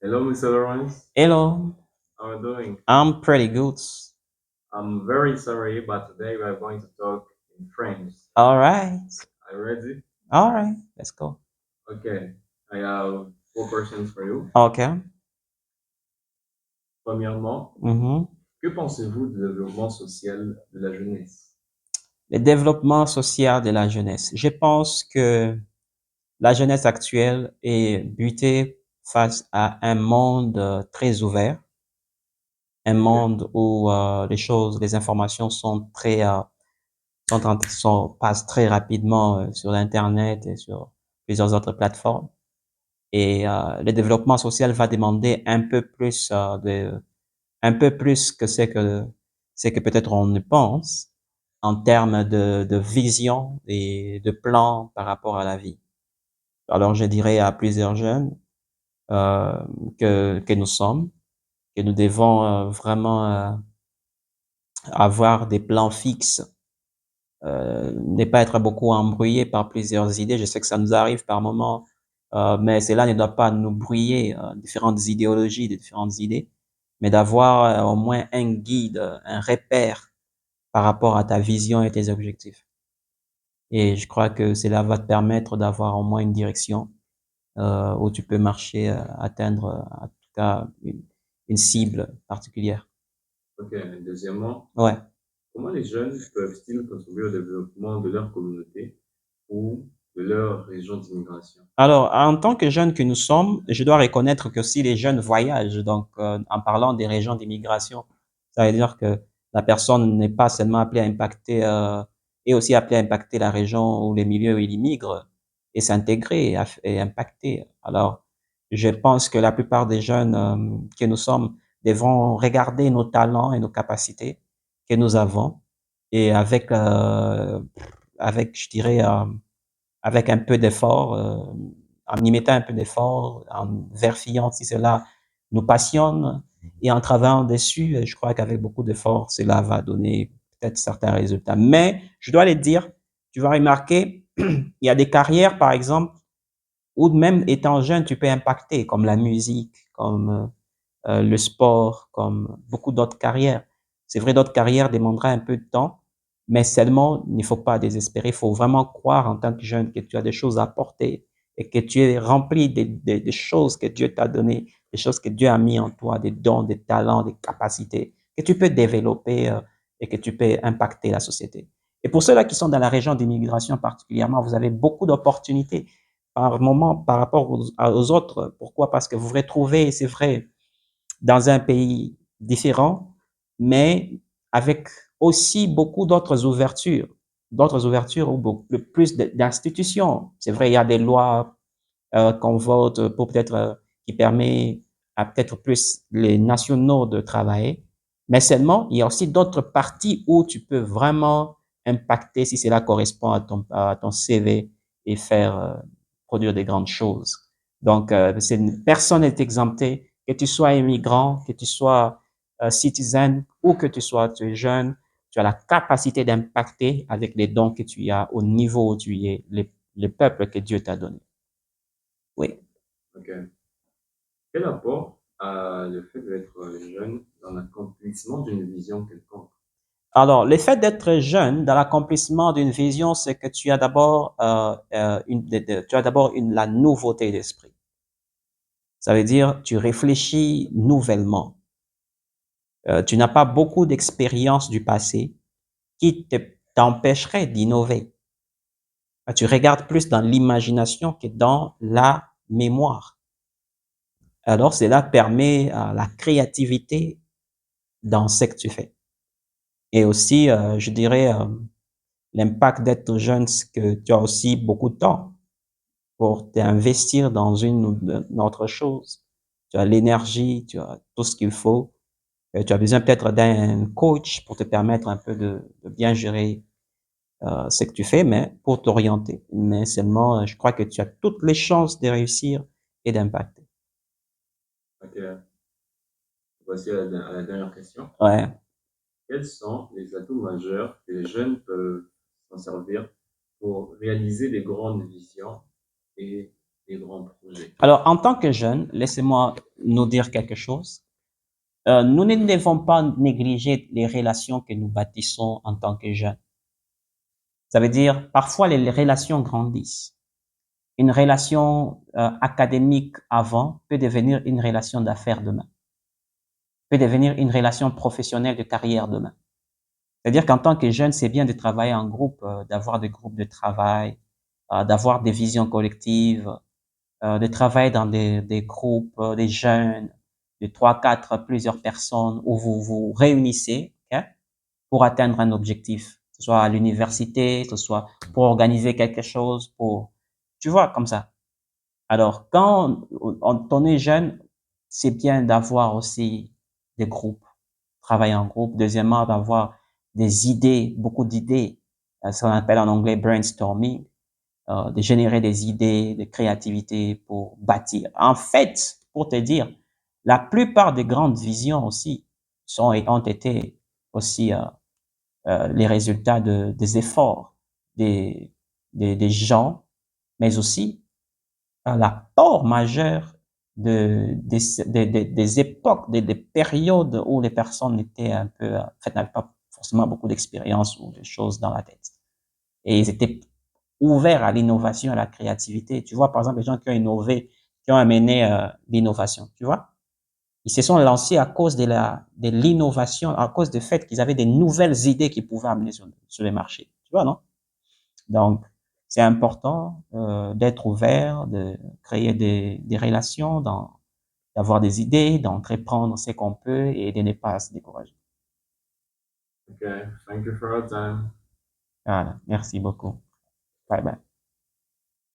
Hello, Mr. Lawrence. Hello, How are you doing? I'm pretty good. I'm very sorry, but today we are going to talk in French. All right, Are you ready? all right, let's go. Okay. I have four questions for you. Okay. Premièrement, Mhm. que pensez-vous du développement social de la jeunesse? Le développement social de la jeunesse. Je pense que la jeunesse actuelle est butée face à un monde très ouvert, un Ok. monde où les informations sont passent très rapidement sur l'Internet et sur plusieurs autres plateformes. Et le développement social va demander un peu plus que c'est que peut-être on ne pense en termes de vision et de plan par rapport à la vie. Alors, je dirais à plusieurs jeunes euh, que nous sommes, que nous devons vraiment avoir des plans fixes, ne pas être beaucoup embrouillé par plusieurs idées. Je sais que ça nous arrive par moments, mais cela ne doit pas nous brouiller différentes idéologies, différentes idées, mais d'avoir au moins un guide, un repère par rapport à ta vision et tes objectifs. Et je crois que cela va te permettre d'avoir au moins une direction où tu peux marcher, atteindre en tout cas une cible particulière. Ok. Deuxièmement, Ouais. comment les jeunes peuvent-ils contribuer au développement de leur communauté ou de leur région d'immigration? Alors, en tant que jeunes que nous sommes, je dois reconnaître que si les jeunes voyagent, donc en parlant des régions d'immigration, ça veut dire que la personne n'est pas seulement appelée à impacter, est aussi appelée à impacter la région ou les milieux où il immigre et s'intégrer et impacter. Alors, je pense que la plupart des jeunes que nous sommes devront regarder nos talents et nos capacités que nous avons et avec, je dirais, avec un peu d'effort, en y mettant un peu d'effort, en vérifiant si cela nous passionne et en travaillant dessus, je crois qu'avec beaucoup d'effort, cela va donner peut-être certains résultats. Mais je dois le dire, tu vas remarquer, il y a des carrières, par exemple, où même étant jeune, tu peux impacter, comme la musique, comme le sport, comme beaucoup d'autres carrières. C'est vrai, d'autres carrières demanderaient un peu de temps, mais seulement, il ne faut pas désespérer. Il faut vraiment croire en tant que jeune que tu as des choses à apporter et que tu es rempli des choses que Dieu t'a données, des choses que Dieu a mis en toi, des dons, des talents, des capacités que tu peux développer et que tu peux impacter la société. Et pour ceux-là qui sont dans la région d'immigration particulièrement, vous avez beaucoup d'opportunités par moment par rapport aux autres. Pourquoi? Parce que vous vous retrouvez, c'est vrai, dans un pays différent, mais avec aussi beaucoup d'autres ouvertures ou beaucoup plus d'institutions. C'est vrai, il y a des lois qu'on vote pour peut-être qui permet à peut-être plus les nationaux de travailler, mais seulement il y a aussi d'autres parties où tu peux vraiment impacter si cela correspond à ton CV et faire produire des grandes choses. Donc, personne n'est exempté, que tu sois immigrant, que tu sois citizen ou que tu es jeune, tu as la capacité d'impacter avec les dons que tu as au niveau où tu es, les peuples que Dieu t'a donné. Oui. Ok. Quel apport a le fait d'être jeune dans l'accomplissement d'une vision quelconque? Alors, le fait d'être jeune dans l'accomplissement d'une vision, c'est que tu as d'abord tu as d'abord la nouveauté d'esprit. Ça veut dire tu réfléchis nouvellement. Tu n'as pas beaucoup d'expérience du passé qui t'empêcherait d'innover. Tu regardes plus dans l'imagination que dans la mémoire. Alors, cela permet la créativité dans ce que tu fais. Et aussi, je dirais, l'impact d'être jeune, c'est que tu as aussi beaucoup de temps pour t'investir dans une autre chose. Tu as l'énergie, tu as tout ce qu'il faut. Tu as besoin peut-être d'un coach pour te permettre un peu de bien gérer ce que tu fais, mais pour t'orienter. Mais seulement, je crois que tu as toutes les chances de réussir et d'impacter. Ok. Voici à la dernière question. Ouais. Quels sont les atouts majeurs que les jeunes peuvent s'en servir pour réaliser des grandes visions et des grands projets? Alors, en tant que jeune, nous dire quelque chose. Nous ne devons pas négliger les relations que nous bâtissons en tant que jeunes. Ça veut dire, parfois les relations grandissent. Une relation académique avant peut devenir une relation d'affaires demain, peut devenir une relation professionnelle de carrière demain. C'est-à-dire qu'en tant que jeune, c'est bien de travailler en groupe, d'avoir des groupes de travail, d'avoir des visions collectives, de travailler dans des groupes, des jeunes, de 3, 4, plusieurs personnes où vous vous réunissez, ok, pour atteindre un objectif, que ce soit à l'université, que ce soit pour organiser quelque chose, pour, tu vois, comme ça. Alors, quand on est jeune, c'est bien d'avoir aussi des groupes, travailler en groupe. Deuxièmement, d'avoir des idées, beaucoup d'idées, ce qu'on appelle en anglais brainstorming, de générer des idées, de créativité pour bâtir. En fait, pour te dire, la plupart des grandes visions aussi sont et ont été aussi les résultats des efforts des gens, mais aussi l'apport majeur des époques, des périodes où les personnes étaient un peu, en fait, n'avaient pas forcément beaucoup d'expérience ou de choses dans la tête. Et ils étaient ouverts à l'innovation, à la créativité. Tu vois, par exemple, les gens qui ont innové, qui ont amené l'innovation, tu vois, ils se sont lancés à cause de l'innovation, à cause du fait qu'ils avaient des nouvelles idées qu'ils pouvaient amener sur les marchés. Tu vois, non? Donc, c'est important d'être ouvert, de créer des relations, d'avoir des idées, d'entreprendre ce qu'on peut et de ne pas se décourager. Okay, thank you for your time. Voilà, merci beaucoup. Bye bye.